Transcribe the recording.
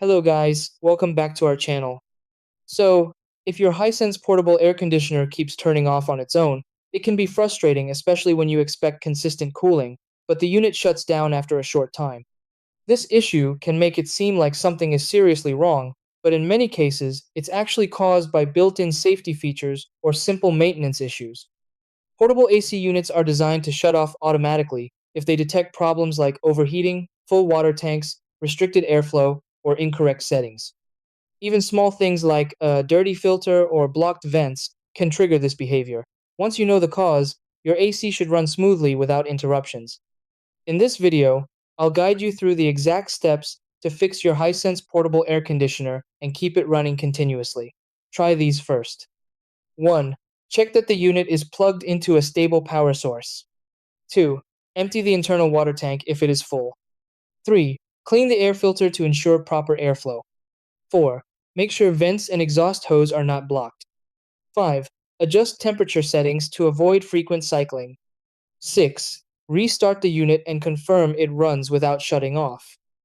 Hello guys, welcome back to our channel. So, if your Hisense portable air conditioner keeps turning off on its own, it can be frustrating, especially when you expect consistent cooling, but the unit shuts down after a short time. This issue can make it seem like something is seriously wrong, but in many cases, it's actually caused by built-in safety features or simple maintenance issues. Portable AC units are designed to shut off automatically if they detect problems like overheating, full water tanks, restricted airflow, or incorrect settings. Even small things like a dirty filter or blocked vents can trigger this behavior. Once you know the cause, your AC should run smoothly without interruptions. In this video, I'll guide you through the exact steps to fix your Hisense portable air conditioner and keep it running continuously. Try these first. 1. Check that the unit is plugged into a stable power source. 2. Empty the internal water tank if it is full. 3. Clean the air filter to ensure proper airflow. 4. Make sure vents and exhaust hose are not blocked. 5. Adjust temperature settings to avoid frequent cycling. 6. Restart the unit and confirm it runs without shutting off.